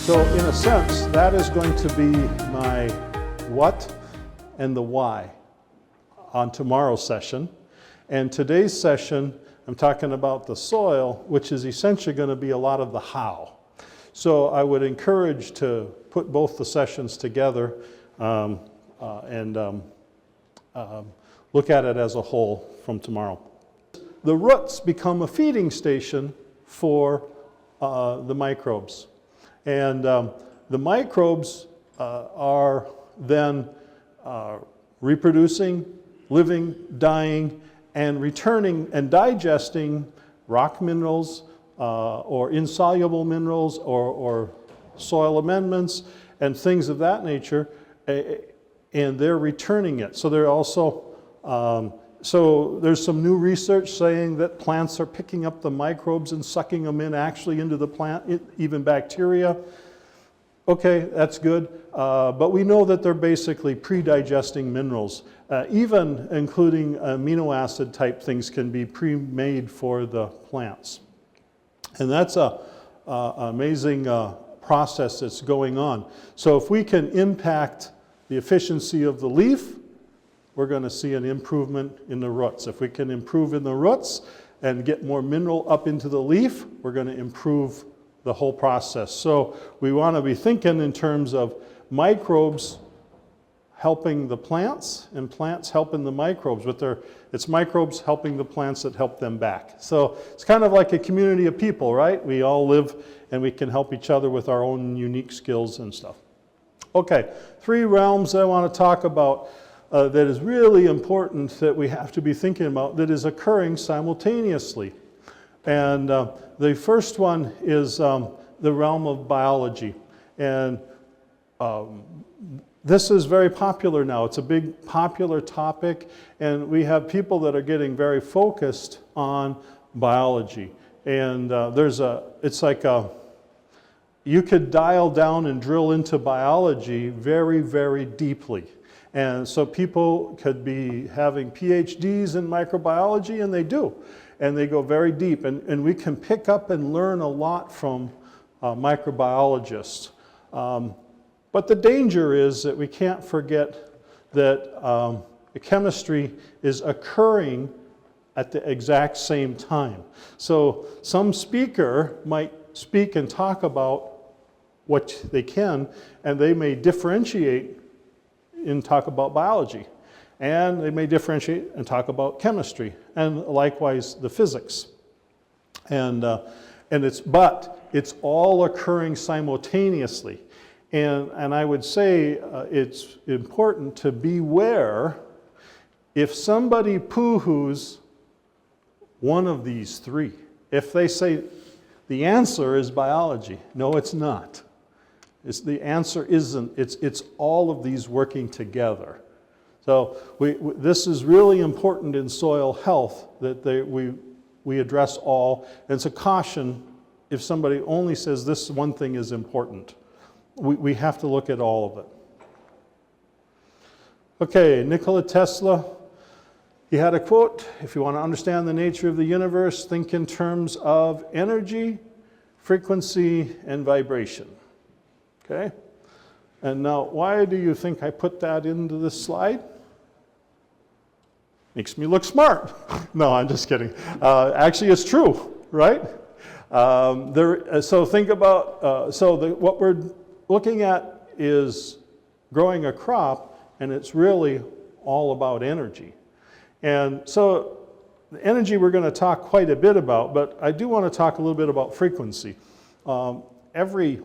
So in a sense, that is going to be my what and the why on tomorrow's session. And today's session, I'm talking about the soil, which is essentially going to be a lot of the how. So I would encourage to put both the sessions together and look at it as a whole from tomorrow. The roots become a feeding station for the microbes. And the microbes are then reproducing, living, dying, and returning and digesting rock minerals or insoluble minerals or soil amendments and things of that nature, and they're returning it. So they're also, so there's some new research saying that plants are picking up the microbes and sucking them in actually into the plant, even bacteria. Okay, that's good, but we know that they're basically pre-digesting minerals. Even including amino acid type things can be pre-made for the plants. And that's an amazing process that's going on. So if we can impact the efficiency of the leaf, we're going to see an improvement in the roots. If we can improve in the roots and get more mineral up into the leaf, we're going to improve the whole process. So we want to be thinking in terms of microbes helping the plants and plants helping the microbes, but it's microbes helping the plants that help them back. So it's kind of like a community of people, right? We all live and we can help each other with our own unique skills and stuff. Okay, 3 realms I want to talk about that is really important that we have to be thinking about that is occurring simultaneously. And the first one is the realm of biology. And this is very popular now. It's a big popular topic, and we have people that are getting very focused on biology. And it's like you could dial down and drill into biology very, very deeply. And so people could be having PhDs in microbiology, and they do. And they go very deep. And we can pick up and learn a lot from microbiologists. But the danger is that we can't forget that the chemistry is occurring at the exact same time. So some speaker might speak and talk about what they can, and they may differentiate and talk about biology. And they may differentiate and talk about chemistry, and likewise the physics. But it's all occurring simultaneously. And I would say it's important to beware if somebody poo-hoos one of these 3. If they say the answer is biology, no, it's not. The answer isn't. It's all of these working together. So this is really important in soil health that we address all. And it's a caution if somebody only says this one thing is important. We have to look at all of it. Okay, Nikola Tesla, he had a quote, if you want to understand the nature of the universe, think in terms of energy, frequency, and vibration. Okay? And now, why do you think I put that into this slide? Makes me look smart. No, I'm just kidding. Actually, it's true, right? So think about, what we're looking at is growing a crop, and it's really all about energy. And so the energy we're going to talk quite a bit about, but I do want to talk a little bit about frequency. Every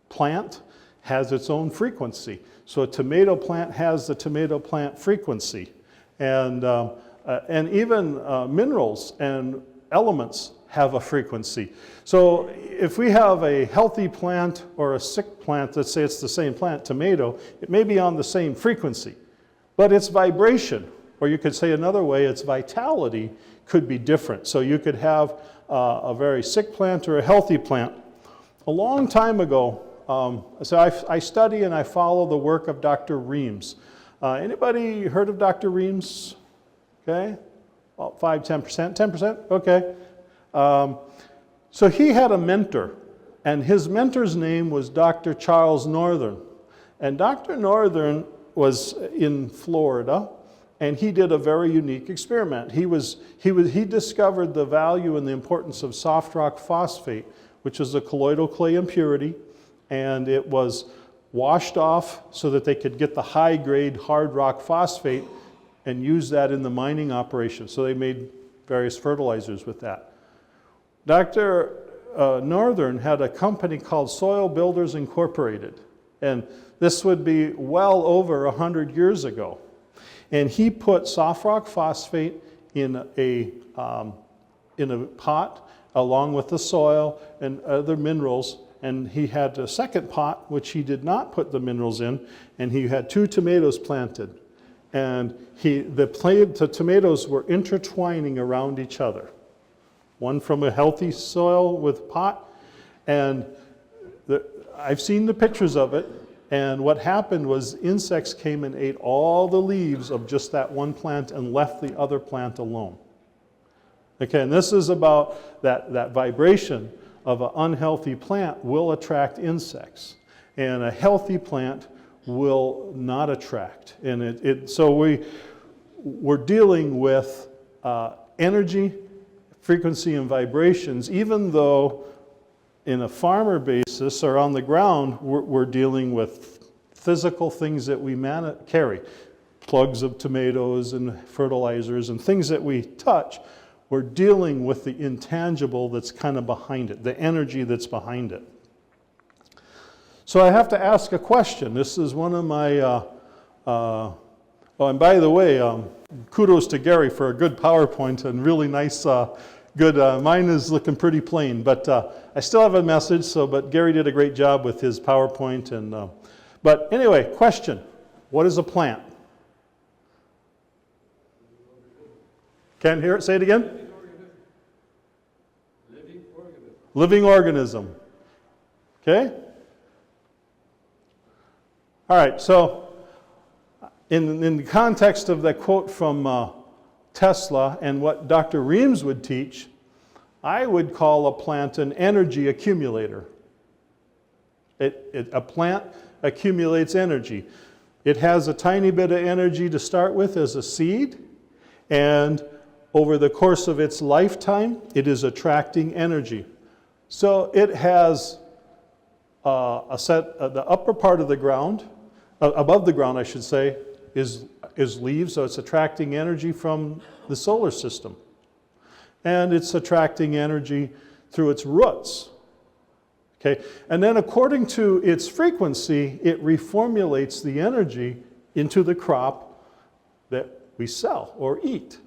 plant has its own frequency. So a tomato plant has the tomato plant frequency. And even minerals and elements have a frequency. So if we have a healthy plant or a sick plant, let's say it's the same plant, tomato, it may be on the same frequency, but its vibration, or you could say another way, its vitality could be different. So you could have a very sick plant or a healthy plant. A long time ago, so I study and I follow the work of Dr. Reams. Anybody heard of Dr. Reams? Okay, about 5-10%, 10%, okay. So he had a mentor, And his mentor's name was Dr. Charles Northern. And Dr. Northern was in Florida, and he did a very unique experiment. He discovered the value and the importance of soft rock phosphate, which is a colloidal clay impurity, and it was washed off so that they could get the high-grade hard rock phosphate and use that in the mining operation. So they made various fertilizers with that. Dr. Northern had a company called Soil Builders Incorporated, and this would be well over 100 years ago. And he put soft rock phosphate in a pot along with the soil and other minerals, and he had a second pot which he did not put the minerals in, and he had 2 tomatoes planted. And the tomatoes were intertwining around each other. One from a healthy soil with pot, and I've seen the pictures of it, and what happened was insects came and ate all the leaves of just that one plant and left the other plant alone. Okay, and this is about that vibration of an unhealthy plant will attract insects, and a healthy plant will not attract. And so we're dealing with energy, frequency, and vibrations, even though in a farmer basis or on the ground, we're dealing with physical things that we carry, plugs of tomatoes and fertilizers and things that we touch. We're dealing with the intangible that's kind of behind it, the energy that's behind it. So I have to ask a question. This is one of my, oh, and by the way, kudos to Gary for a good PowerPoint and really nice, good, mine is looking pretty plain, but I still have a message, but Gary did a great job with his PowerPoint. But anyway, question, what is a plant? Can't hear it, say it again? Living organism. Living organism. Okay? All right, so in the context of that quote from Tesla and what Dr. Reams would teach, I would call a plant an energy accumulator. A plant accumulates energy. It has a tiny bit of energy to start with as a seed, and over the course of its lifetime, it is attracting energy. So it has the upper part of the ground, above the ground I should say, is leaves, so it's attracting energy from the solar system. And it's attracting energy through its roots. Okay? And then according to its frequency, it reformulates the energy into the crop that we sell or eat.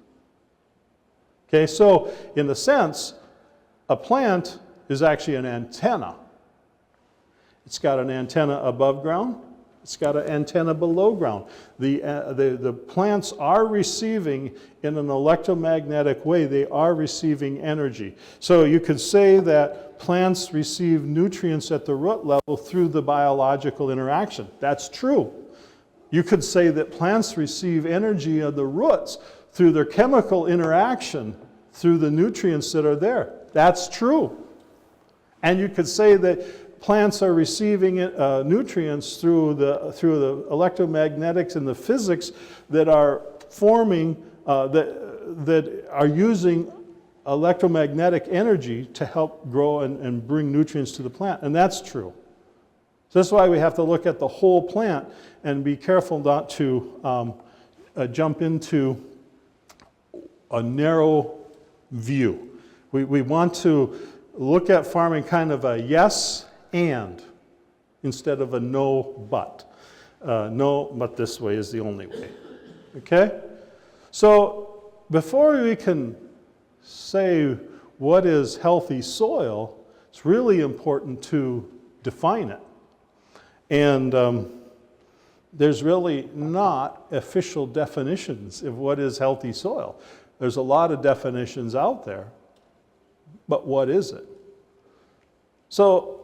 Okay, so in a sense, a plant is actually an antenna. It's got an antenna above ground. It's got an antenna below ground. The plants are receiving, in an electromagnetic way, they are receiving energy. So you could say that plants receive nutrients at the root level through the biological interaction. That's true. You could say that plants receive energy at the roots through their chemical interaction through the nutrients that are there. That's true. And you could say that plants are receiving nutrients through the electromagnetics and the physics that are forming, that are using electromagnetic energy to help grow and bring nutrients to the plant. And that's true. So that's why we have to look at the whole plant and be careful not to jump into a narrow view. We want to look at farming kind of a yes and instead of a no but. No, but this way is the only way. Okay? So before we can say what is healthy soil, it's really important to define it. And there's really not official definitions of what is healthy soil. There's a lot of definitions out there, but what is it? So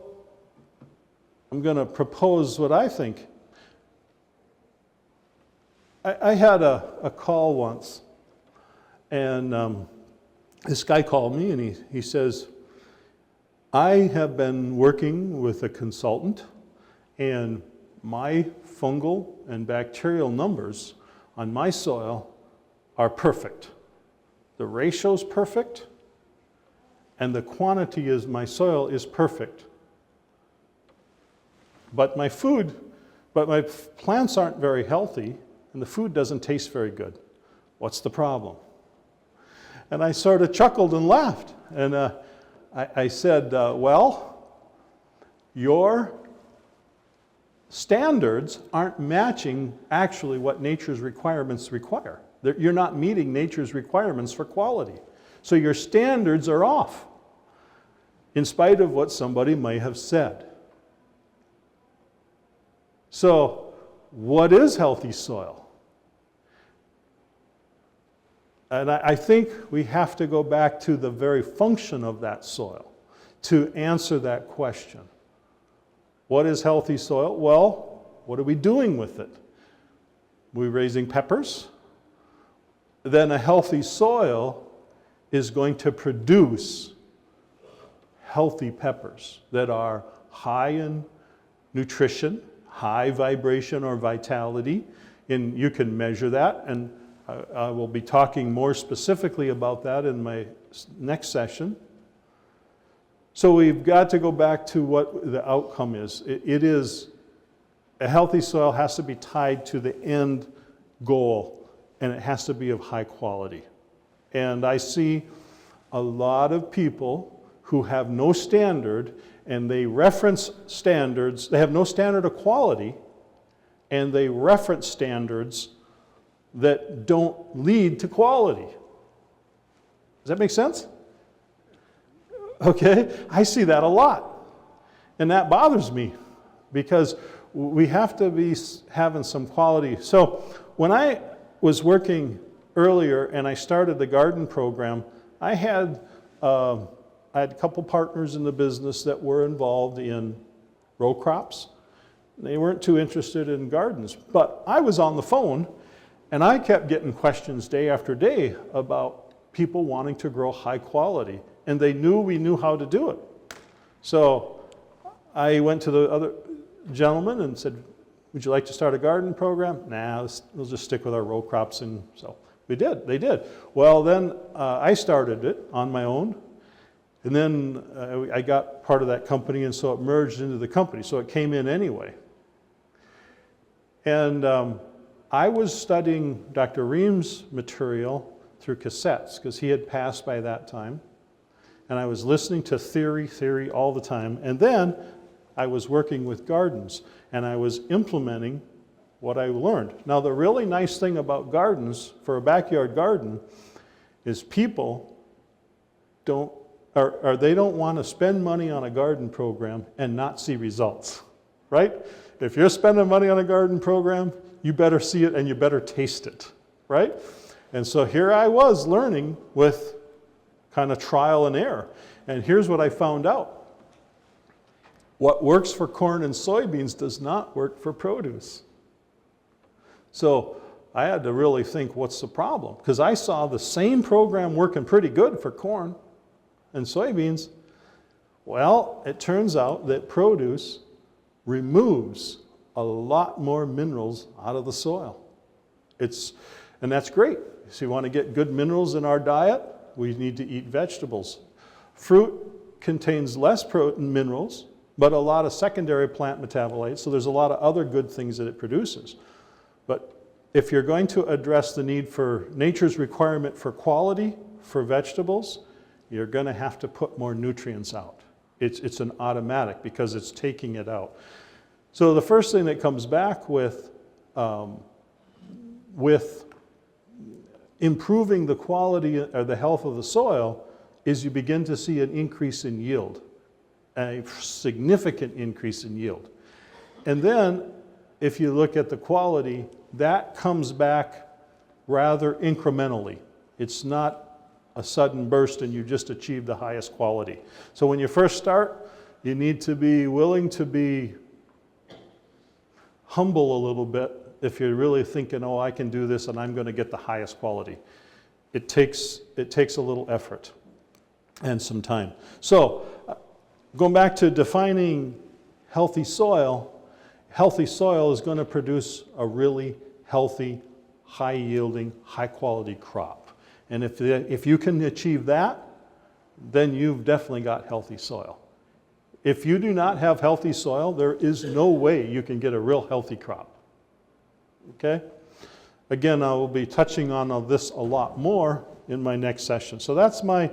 I'm going to propose what I think. I had a call once, and this guy called me and he says, I have been working with a consultant, and my fungal and bacterial numbers on my soil are perfect. The ratio's perfect, and the quantity is my soil is perfect. But my plants aren't very healthy, and the food doesn't taste very good. What's the problem? And I sort of chuckled and laughed, and I said, well, your standards aren't matching actually what nature's requirements require. You're not meeting nature's requirements for quality. So your standards are off, in spite of what somebody may have said. So, what is healthy soil? And I think we have to go back to the very function of that soil to answer that question. What is healthy soil? Well, what are we doing with it? We're raising peppers. Then a healthy soil is going to produce healthy peppers that are high in nutrition, high vibration or vitality, and you can measure that, and I will be talking more specifically about that in my next session. So we've got to go back to what the outcome is. It is, a healthy soil has to be tied to the end goal, and it has to be of high quality. And I see a lot of people who have no standard, and they reference standards. They have no standard of quality, and they reference standards that don't lead to quality. Does that make sense? Okay, I see that a lot. And that bothers me, because we have to be having some quality. So when I was working earlier and I started the garden program, I had a couple partners in the business that were involved in row crops. They weren't too interested in gardens, but I was on the phone and I kept getting questions day after day about people wanting to grow high quality, and they knew we knew how to do it. So I went to the other gentleman and said, would you like to start a garden program? Nah, we'll just stick with our row crops. And so we did, they did. Well, then I started it on my own. And then I got part of that company, and so it merged into the company. So it came in anyway. And I was studying Dr. Ream's material through cassettes, because he had passed by that time. And I was listening to theory all the time. And then I was working with gardens, and I was implementing what I learned. Now, the really nice thing about gardens, for a backyard garden, is people don't want to spend money on a garden program and not see results, right? If you're spending money on a garden program, you better see it and you better taste it, right? And so here I was learning with kind of trial and error. And here's what I found out. What works for corn and soybeans does not work for produce. So I had to really think, what's the problem? Because I saw the same program working pretty good for corn and soybeans. Well, it turns out that produce removes a lot more minerals out of the soil. And that's great. So you want to get good minerals in our diet, we need to eat vegetables. Fruit contains less minerals, but a lot of secondary plant metabolites, so there's a lot of other good things that it produces. But if you're going to address the need for nature's requirement for quality for vegetables, you're going to have to put more nutrients out. It's an automatic, because it's taking it out. So the first thing that comes back with improving the quality or the health of the soil is you begin to see an increase in yield, a significant increase in yield. And then if you look at the quality, that comes back rather incrementally. It's not a sudden burst and you just achieve the highest quality. So when you first start, you need to be willing to be humble a little bit if you're really thinking, oh, I can do this and I'm going to get the highest quality. It takes a little effort and some time. So going back to defining healthy soil is going to produce a really healthy, high-yielding, high-quality crop. And if you can achieve that, then you've definitely got healthy soil. If you do not have healthy soil, there is no way you can get a real healthy crop. Okay? Again, I will be touching on this a lot more in my next session. So that's my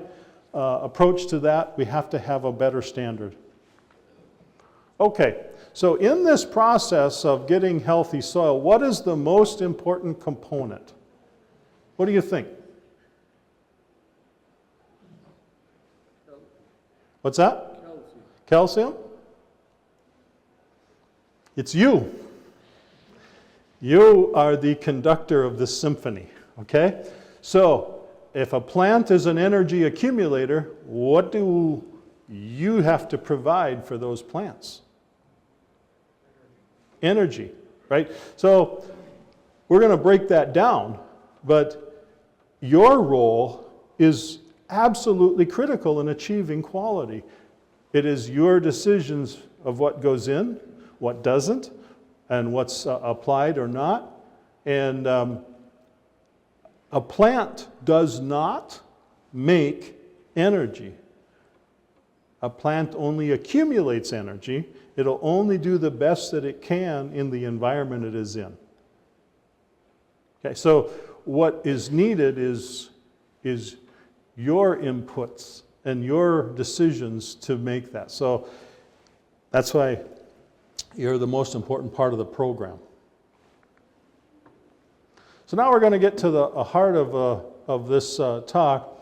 approach to that. We have to have a better standard. Okay, so in this process of getting healthy soil, what is the most important component? What do you think? What's that? Calcium. Calcium? It's you. You are the conductor of this symphony, okay? So, if a plant is an energy accumulator, what do you have to provide for those plants? Energy, right? So, we're going to break that down, but your role is absolutely critical in achieving quality. It is your decisions of what goes in, what doesn't, and what's applied or not. And a plant does not make energy. A plant only accumulates energy. It'll only do the best that it can in the environment it is in. Okay, so what is needed is your inputs and your decisions to make that. So that's why you're the most important part of the program. So now we're going to get to the heart of this talk.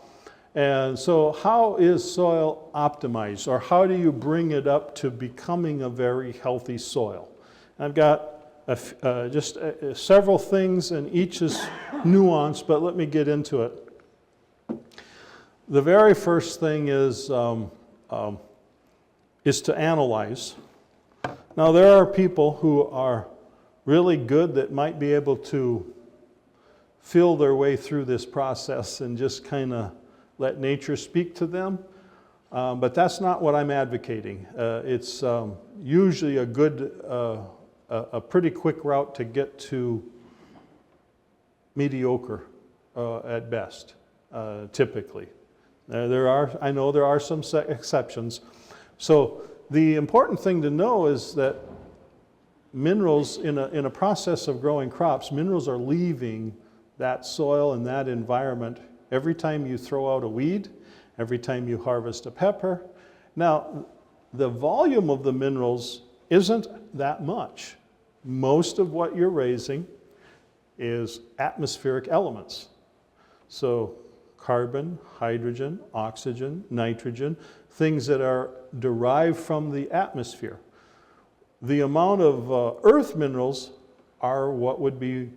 And so how is soil optimized, or how do you bring it up to becoming a very healthy soil? I've got several things, and each is nuanced, but let me get into it. The very first thing is to analyze. Now, there are people who are really good that might be able to feel their way through this process and just kind of let nature speak to them, but that's not what I'm advocating. It's usually a good, a pretty quick route to get to mediocre at best, typically. I know there are some exceptions. So the important thing to know is that minerals, in a process of growing crops, minerals are leaving that soil and that environment every time you throw out a weed, every time you harvest a pepper. Now, the volume of the minerals isn't that much. Most of what you're raising is atmospheric elements. So carbon, hydrogen, oxygen, nitrogen, things that are derived from the atmosphere. The amount of earth minerals are what would be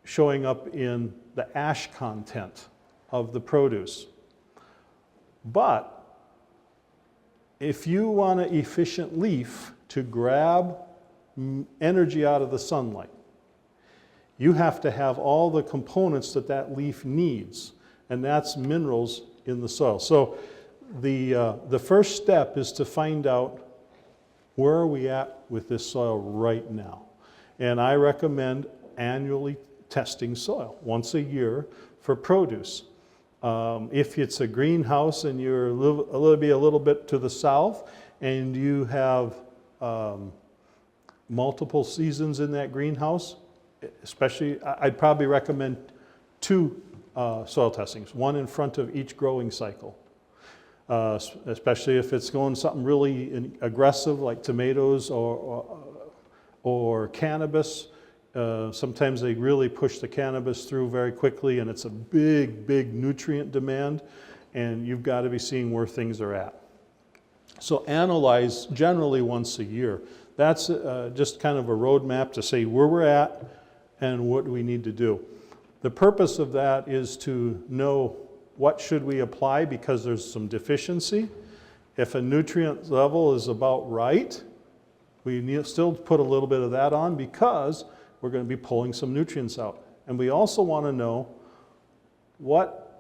showing up in the ash content of the produce. But if you want an efficient leaf to grab energy out of the sunlight, you have to have all the components that leaf needs, and that's minerals in the soil. So the first step is to find out, where are we at with this soil right now? And I recommend annually testing soil once a year for produce. If it's a greenhouse and you're a little bit to the south and you have multiple seasons in that greenhouse, especially, I'd probably recommend 2 soil testings, one in front of each growing cycle. Especially if it's going something really aggressive like tomatoes or cannabis. Sometimes they really push the cannabis through very quickly, and it's a big nutrient demand, and you've got to be seeing where things are at. So analyze generally once a year. That's just kind of a roadmap to say where we're at and what do we need to do. The purpose of that is to know what should we apply because there's some deficiency. If a nutrient level is about right, we still put a little bit of that on because we're going to be pulling some nutrients out. And we also want to know what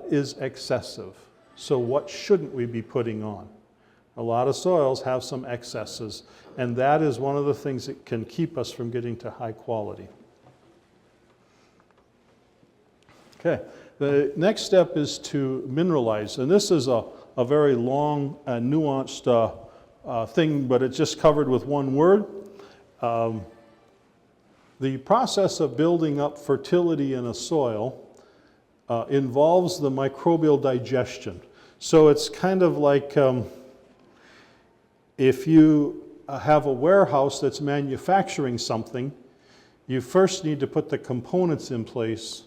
is excessive. So what shouldn't we be putting on? A lot of soils have some excesses, and that is one of the things that can keep us from getting to high quality. Okay, the next step is to mineralize, and this is a very long, nuanced thing, but it's just covered with one word. The process of building up fertility in a soil involves the microbial digestion. So it's kind of like if you have a warehouse that's manufacturing something, you first need to put the components in place,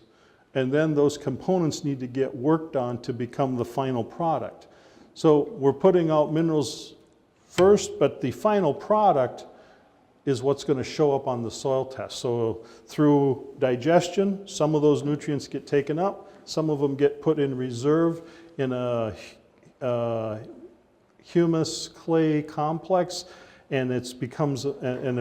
and then those components need to get worked on to become the final product. So we're putting out minerals first, but the final product is what's going to show up on the soil test. So through digestion, some of those nutrients get taken up, some of them get put in reserve in a humus clay complex, and there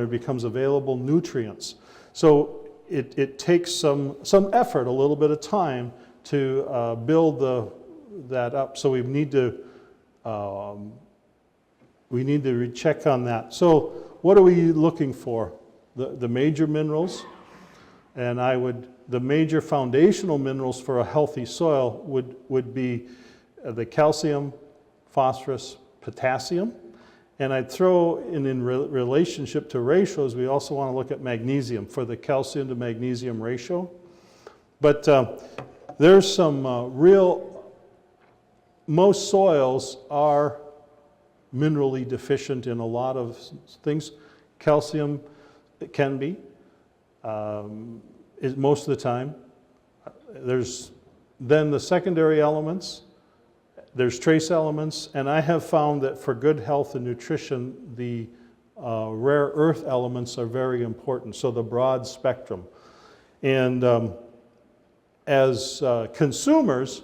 becomes available nutrients. So it takes some effort, a little bit of time to build that up. So we need to recheck on that. So what are we looking for? The major minerals, and the major foundational minerals for a healthy soil would be the calcium, phosphorus, potassium. And I'd throw in relationship to ratios, we also want to look at magnesium for the calcium to magnesium ratio. But there's some most soils are minerally deficient in a lot of things. Calcium, it can be, most of the time. There's then the secondary elements, there's trace elements, and I have found that for good health and nutrition, the rare earth elements are very important, so the broad spectrum. And as consumers,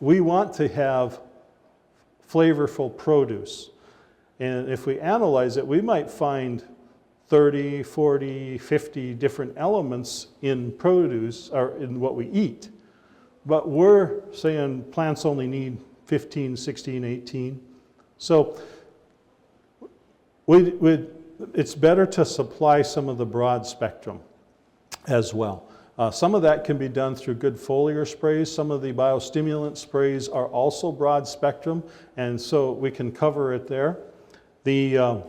we want to have flavorful produce. And if we analyze it, we might find 30, 40, 50 different elements in produce, or in what we eat. But we're saying plants only need 15, 16, 18. So it's better to supply some of the broad spectrum as well. Some of that can be done through good foliar sprays. Some of the biostimulant sprays are also broad spectrum, and so we can cover it there. There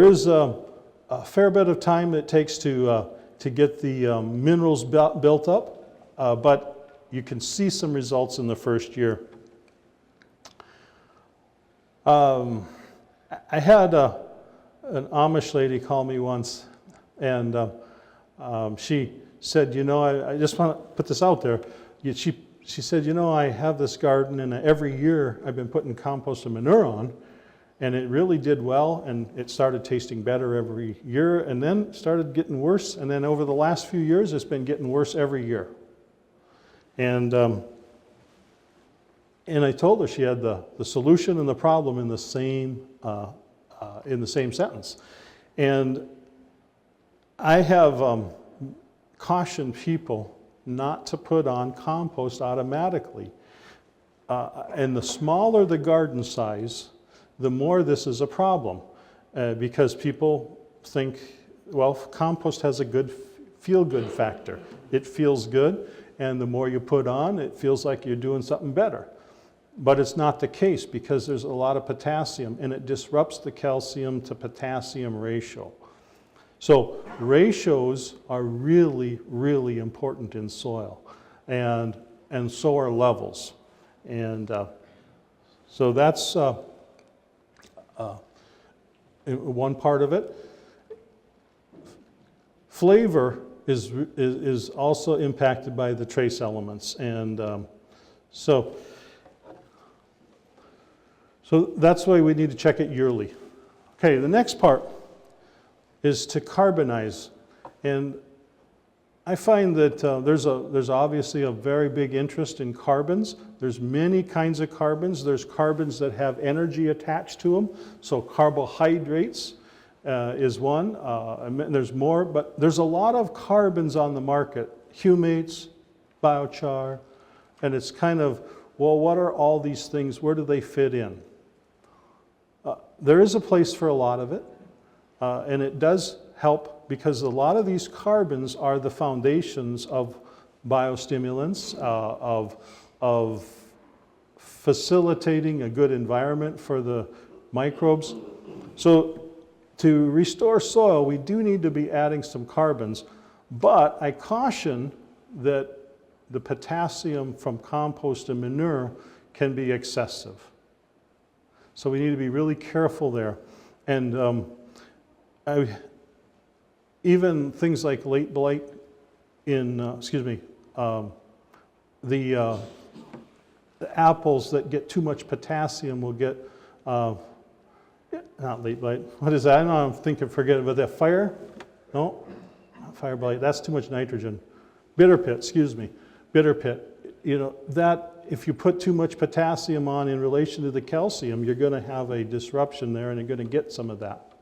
is a fair bit of time it takes to get the minerals built up, but you can see some results in the first year. I had an Amish lady call me once, and she said, you know, I just want to put this out there. She said, you know, I have this garden, and every year I've been putting compost and manure on, and it really did well, and it started tasting better every year, and then started getting worse, and then over the last few years it's been getting worse every year. And I told her she had the solution and the problem in the same sentence. And I have cautioned people not to put on compost automatically. And the smaller the garden size, the more this is a problem, because people think, well, compost has a good feel-good factor. It feels good, and the more you put on, it feels like you're doing something better. But it's not the case, because there's a lot of potassium, and it disrupts the calcium to potassium ratio. So ratios are really, really important in soil, and so are levels. And so that's one part of it. Flavor is also impacted by the trace elements, and so that's why we need to check it yearly. Okay, the next part is to carbonize, and I find that there's obviously a very big interest in carbons. There's many kinds of carbons. There's carbons that have energy attached to them, so carbohydrates is one, and there's more, but there's a lot of carbons on the market, humates, biochar, and it's kind of well, what are all these things? Where do they fit in? There is a place for a lot of it, and it does help because a lot of these carbons are the foundations of biostimulants, of facilitating a good environment for the microbes. So to restore soil, we do need to be adding some carbons, but I caution that the potassium from compost and manure can be excessive. So we need to be really careful there. And even things like late blight in, the apples that get too much potassium will get, not late blight, what is that? I don't know, I'm thinking, forget it, but that fire? No, not fire blight, that's too much nitrogen. Bitter pit, bitter pit. You know, that if you put too much potassium on in relation to the calcium, you're going to have a disruption there and you're going to get some of that.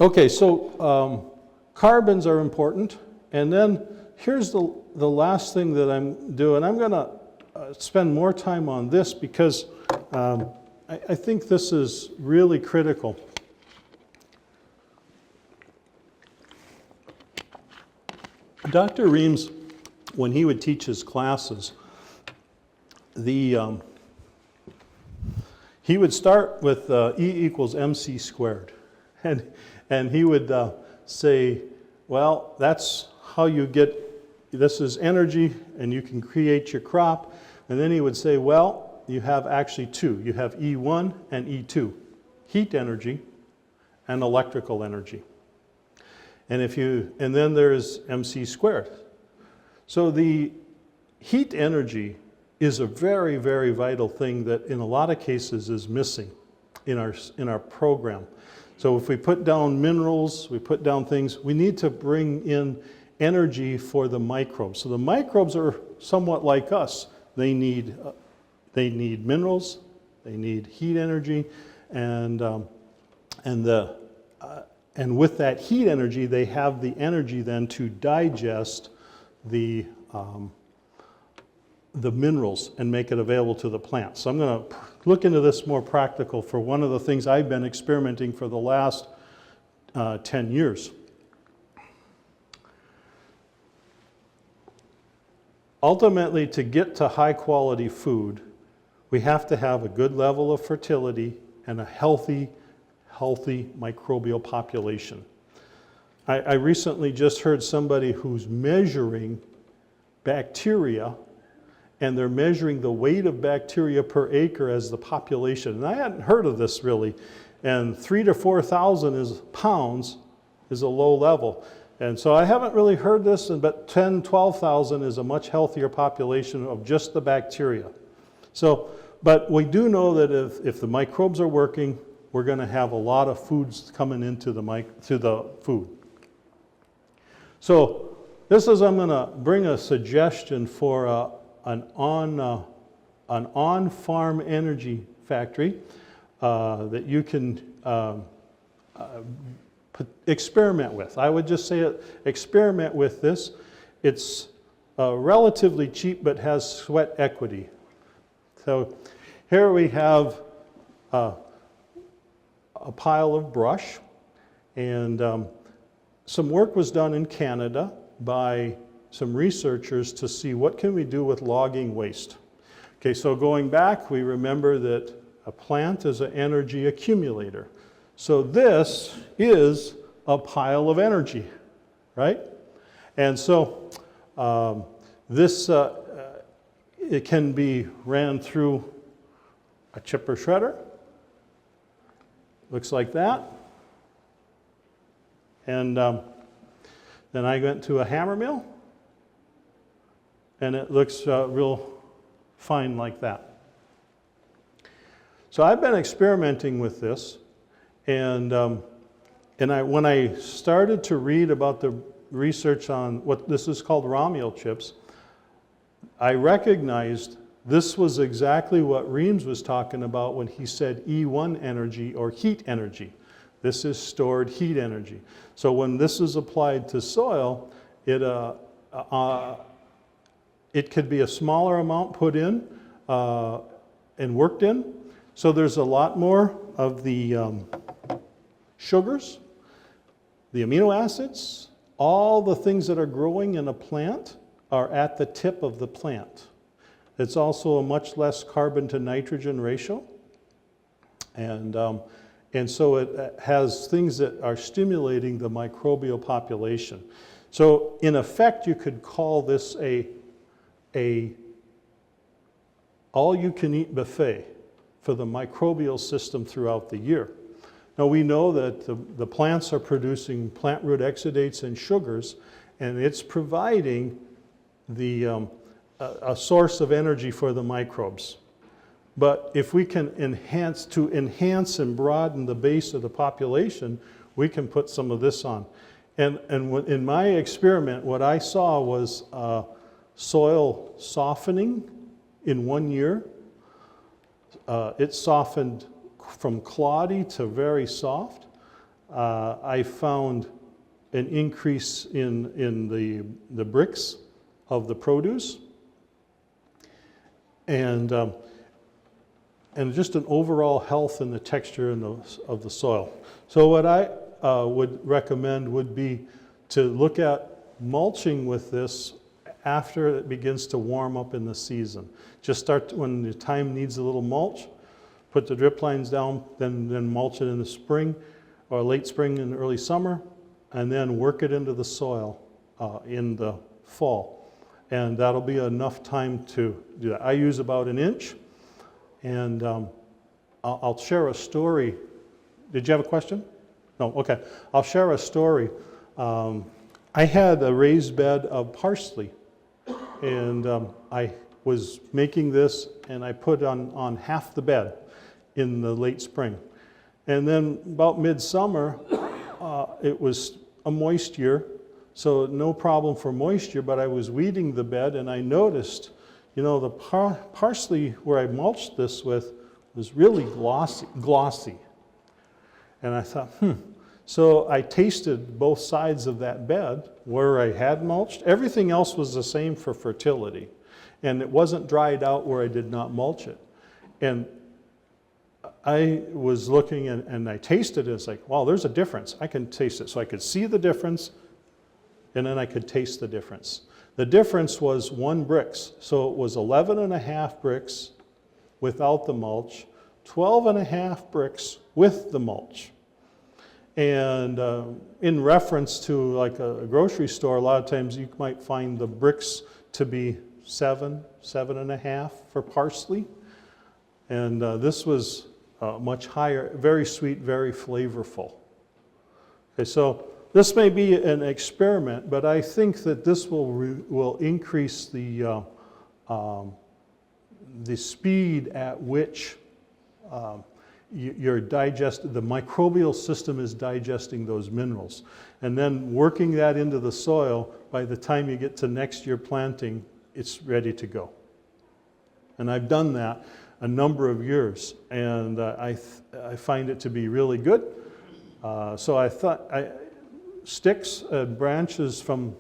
Okay, so carbons are important. And then here's the last thing that I'm doing. I'm going to spend more time on this because I think this is really critical. Dr. Reams, when he would teach his classes, he would start with E equals mc squared. And he would say, well, that's how you get, this is energy, and you can create your crop. And then he would say, well, you have actually two. You have E1 and E2, heat energy and electrical energy. And then there's mc squared. So the heat energy is a very, very vital thing that in a lot of cases is missing in our program. So if we put down minerals, we put down things, we need to bring in energy for the microbes. So the microbes are somewhat like us. They need minerals, they need heat energy, and with that heat energy, they have the energy then to digest the minerals and make it available to the plant. So I'm going to look into this more practical for one of the things I've been experimenting for the last 10 years. Ultimately, to get to high quality food, we have to have a good level of fertility and a healthy microbial population. I recently just heard somebody who's measuring bacteria, and they're measuring the weight of bacteria per acre as the population. And I hadn't heard of this really. And 3,000 to 4,000 pounds is a low level. And so I haven't really heard this, but 10,000, 12,000 is a much healthier population of just the bacteria. So, but we do know that if the microbes are working, we're going to have a lot of foods coming into the food. So this is, I'm going to bring a suggestion for an on-farm energy factory that you can experiment with. I would just say experiment with this. It's relatively cheap but has sweat equity. So here we have a pile of brush, and some work was done in Canada by some researchers to see what can we do with logging waste. Okay, so going back, we remember that a plant is an energy accumulator. So this is a pile of energy, right? And so it can be ran through a chipper shredder. Looks like that. And then I went to a hammer mill, and it looks real fine like that. So I've been experimenting with this, and when I started to read about the research on what this is called raw meal chips, I recognized this was exactly what Reams was talking about when he said E1 energy or heat energy. This is stored heat energy. So when this is applied to soil, it could be a smaller amount put in and worked in. So there's a lot more of the sugars, the amino acids, all the things that are growing in a plant are at the tip of the plant. It's also a much less carbon to nitrogen ratio. And so it has things that are stimulating the microbial population. So in effect, you could call this a all-you-can-eat buffet for the microbial system throughout the year. Now we know that the plants are producing plant root exudates and sugars, and it's providing a source of energy for the microbes. But if we can enhance and broaden the base of the population, we can put some of this on. And in my experiment, what I saw was soil softening in 1 year. It softened from cloddy to very soft. I found an increase in the bricks of the produce, and just an overall health and the texture of the soil. So what I would recommend would be to look at mulching with this after it begins to warm up in the season. Just start when the time needs a little mulch, put the drip lines down, then mulch it in the spring or late spring and early summer, and then work it into the soil in the fall. And that'll be enough time to do that. I use about 1 inch, and I'll share a story. Did you have a question? No, okay. I'll share a story. I had a raised bed of parsley, and I was making this, and I put on half the bed in the late spring. And then about midsummer, it was a moist year, so no problem for moisture, but I was weeding the bed, and I noticed, you know, the parsley where I mulched this with was really glossy. And I thought, So I tasted both sides of that bed where I had mulched. Everything else was the same for fertility. And it wasn't dried out where I did not mulch it. And I was looking and I tasted it. It's like, wow, there's a difference. I can taste it. So I could see the difference, and then I could taste the difference. The difference was 1 bricks. So it was 11.5 bricks without the mulch, 12.5 bricks with the mulch. And in reference to like a grocery store, a lot of times you might find the bricks to be 7.5 for parsley. And this was much higher, very sweet, very flavorful. Okay, so this may be an experiment, but I think that this will increase the speed at which the microbial system is digesting those minerals. And then working that into the soil, by the time you get to next year planting, it's ready to go. And I've done that a number of years, and I find it to be really good. So I thought, sticks and branches from,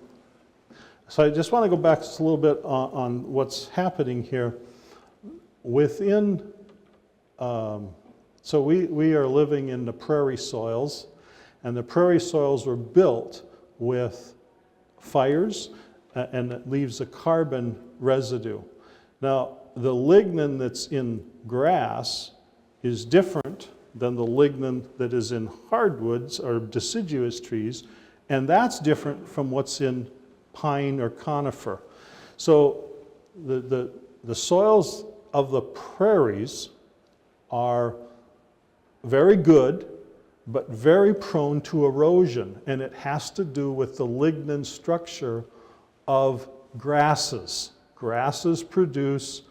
so I just want to go back just a little bit on what's happening here. Within, so we are living in the prairie soils, and the prairie soils were built with fires, and it leaves a carbon residue. Now, the lignin that's in grass is different than the lignin that is in hardwoods or deciduous trees, and that's different from what's in pine or conifer. So the soils of the prairies are very good, but very prone to erosion, and it has to do with the lignin structure of grasses. Grasses produce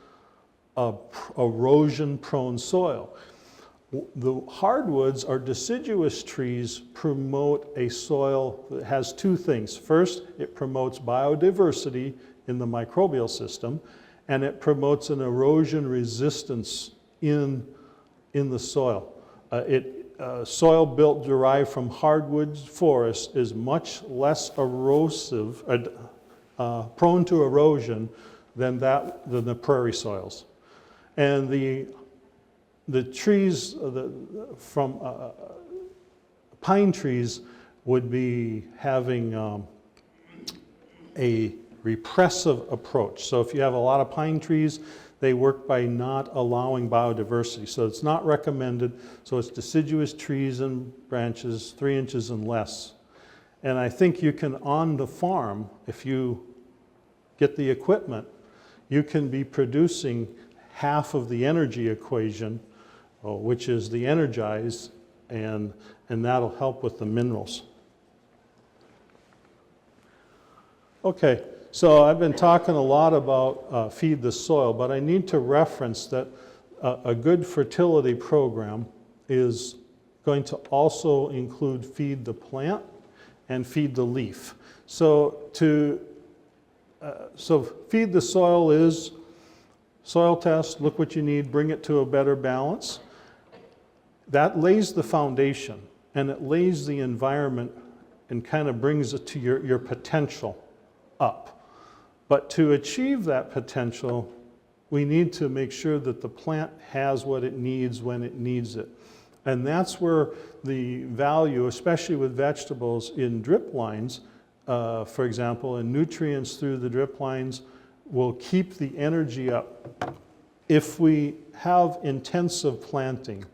erosion-prone soil. The hardwoods or deciduous trees promote a soil that has 2 things. First, it promotes biodiversity in the microbial system, and it promotes an erosion resistance in the soil. Soil built derived from hardwoods forests is much less erosive, prone to erosion than the prairie soils. And the trees from pine trees would be having a repressive approach. So if you have a lot of pine trees, they work by not allowing biodiversity. So it's not recommended. So it's deciduous trees and branches 3 inches and less. And I think you can, on the farm, if you get the equipment, you can be producing half of the energy equation, which is the energize, and that'll help with the minerals. Okay, so I've been talking a lot about feed the soil, but I need to reference that a good fertility program is going to also include feed the plant and feed the leaf. So feed the soil is soil test, look what you need, bring it to a better balance. That lays the foundation, and it lays the environment and kind of brings it to your potential up. But to achieve that potential, we need to make sure that the plant has what it needs when it needs it. And that's where the value, especially with vegetables in drip lines, for example, and nutrients through the drip lines will keep the energy up. If we have intensive planting,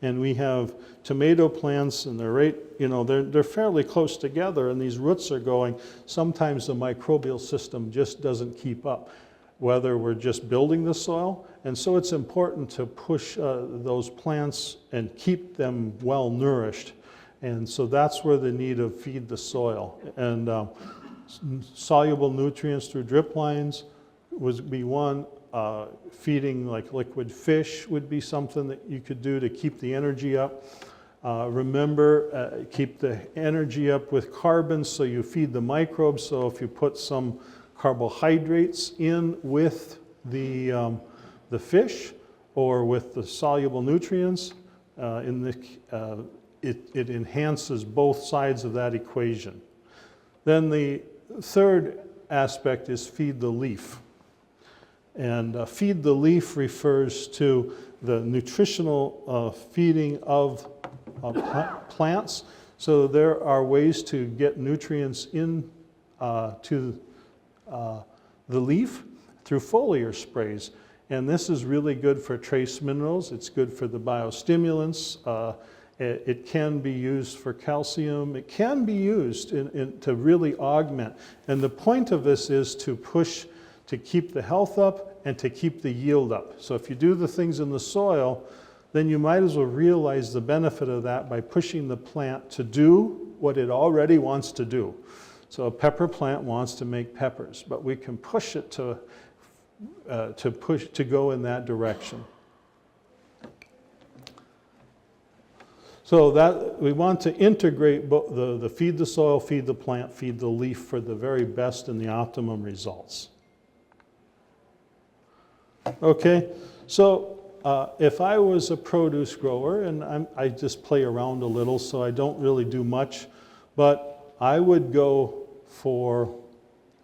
and we have tomato plants and they're fairly close together and these roots are going, sometimes the microbial system just doesn't keep up, whether we're just building the soil. And so it's important to push those plants and keep them well nourished. And so that's where the need of feed the soil. And soluble nutrients through drip lines would be one. Feeding like liquid fish would be something that you could do to keep the energy up. Remember, keep the energy up with carbon, so you feed the microbes. So if you put some carbohydrates in with the fish or with the soluble nutrients, it enhances both sides of that equation. Then the third aspect is feed the leaf. And feed the leaf refers to the nutritional feeding of plants. So there are ways to get nutrients in to the leaf through foliar sprays. And this is really good for trace minerals. It's good for the biostimulants. It can be used for calcium. It can be used to really augment. And the point of this is to push to keep the health up and to keep the yield up. So if you do the things in the soil, then you might as well realize the benefit of that by pushing the plant to do what it already wants to do. So a pepper plant wants to make peppers, but we can push it to go in that direction. So that we want to integrate both the feed the soil, feed the plant, feed the leaf for the very best and the optimum results. Okay, so if I was a produce grower, and I just play around a little, so I don't really do much, but I would go for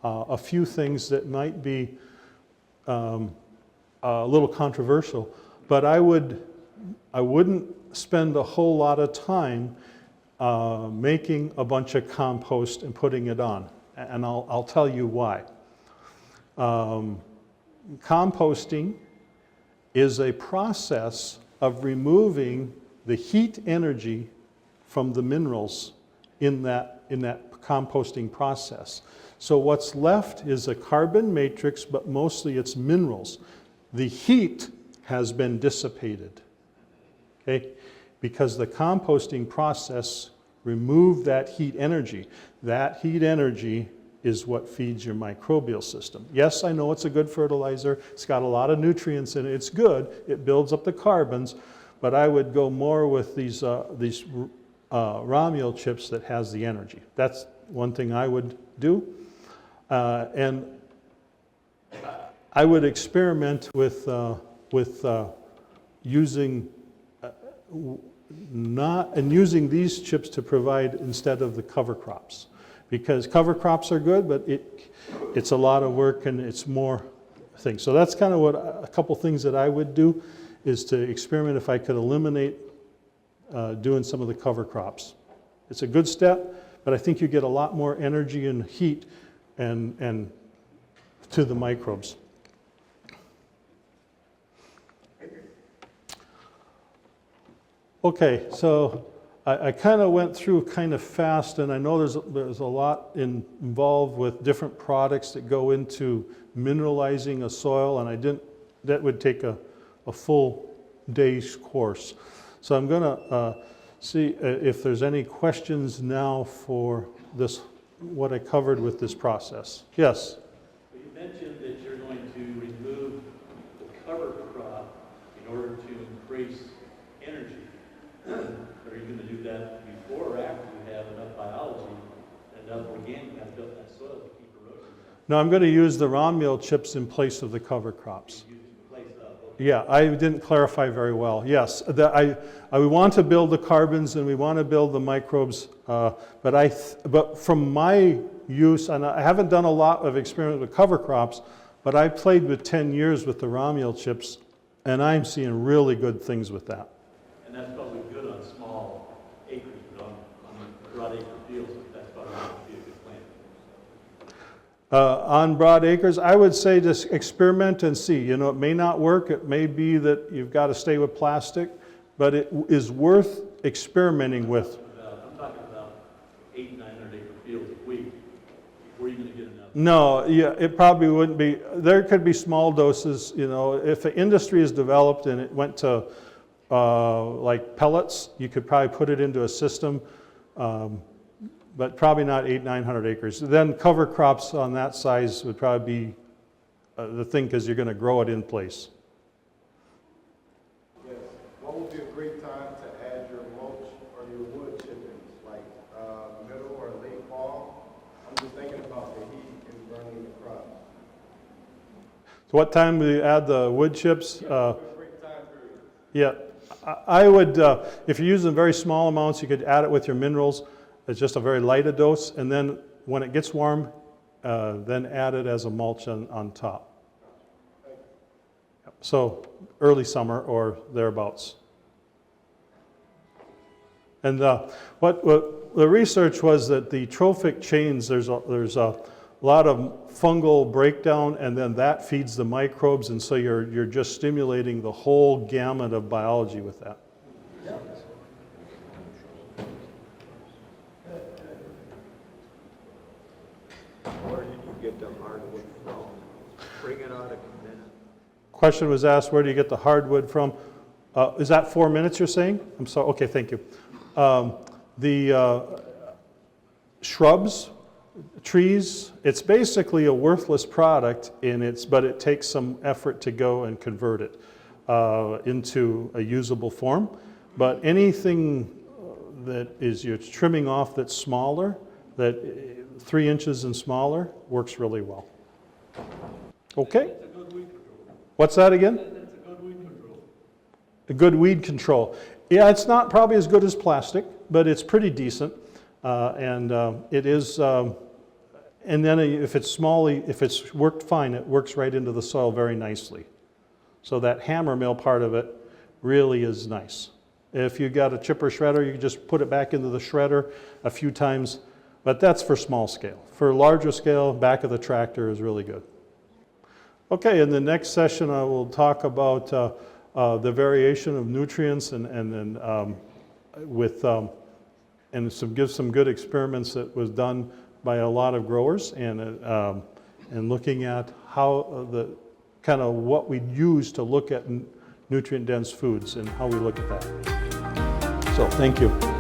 a few things that might be a little controversial, but I wouldn't spend a whole lot of time making a bunch of compost and putting it on, and I'll tell you why. Composting is a process of removing the heat energy from the minerals in that composting process. So what's left is a carbon matrix, but mostly it's minerals. The heat has been dissipated, okay? Because the composting process removed that heat energy. That heat energy is what feeds your microbial system. Yes, I know it's a good fertilizer. It's got a lot of nutrients in it. It's good. It builds up the carbons. But I would go more with these raw meal chips that has the energy. That's one thing I would do. And I would experiment with using using these chips to provide instead of the cover crops. Because cover crops are good, but it's a lot of work and it's more thing. So that's kind of what a couple things that I would do is to experiment if I could eliminate doing some of the cover crops. It's a good step, but I think you get a lot more energy and heat and to the microbes. Okay, so I kind of went through kind of fast, and I know there's a lot involved with different products that go into mineralizing a soil, and that would take a full day's course. So I'm going to see if there's any questions now for this, what I covered with this process. Yes? Well, you mentioned that you're going to remove the cover crop in order to increase energy. Are you going to do that before or after you have enough biology and enough organic matter built in that soil to keep erosion down? No, I'm going to use the raw meal chips in place of the cover crops. Yeah, I didn't clarify very well. Yes, we want to build the carbons and we want to build the microbes, but from my use, and I haven't done a lot of experiment with cover crops, but I played with 10 years with the raw meal chips, and I'm seeing really good things with that. And that's probably good on small acres, but on broad acre fields, that's probably not be a good plan. On broad acres, I would say just experiment and see. You know, it may not work. It may be that you've got to stay with plastic, but it is worth experimenting with. I'm talking about 800, 900 acre fields a week. Where are you going to get enough? No, yeah, it probably wouldn't be. There could be small doses. You know, if the industry is developed and it went to like pellets, you could probably put it into a system. But probably not 800, 900 acres. Then cover crops on that size would probably be the thing because you're going to grow it in place. Yes. What would be a great time to add your mulch or your wood chippings, like middle or late fall? I'm just thinking about the heat and burning the crops. So what time do you add the wood chips? Great time period. Yeah, I would, if you're using very small amounts, you could add it with your minerals. It's just a very light a dose, and then when it gets warm, then add it as a mulch on top. So early summer or thereabouts. And what the research was that the trophic chains, there's a lot of fungal breakdown, and then that feeds the microbes, and so you're just stimulating the whole gamut of biology with that. Where did you get the hardwood from? Bring it out of minute. Question was asked, where do you get the hardwood from? Is that 4 minutes you're saying? I'm sorry, okay, thank you. The shrubs, trees, it's basically a worthless product but it takes some effort to go and convert it into a usable form. But anything that is you're trimming off that's smaller, that 3 inches and smaller, works really well. Okay? That's a good weed control. What's that again? That's a good weed control. A good weed control. Yeah, it's not probably as good as plastic, but it's pretty decent. It is, and then if it's if it's worked fine, it works right into the soil very nicely. So that hammer mill part of it really is nice. If you got a chipper shredder, you can just put it back into the shredder a few times, but that's for small scale. For larger scale, back of the tractor is really good. Okay, in the next session I will talk about the variation of nutrients and give some good experiments that was done by a lot of growers and looking at how kind of what we use to look at nutrient dense foods and how we look at that. So thank you.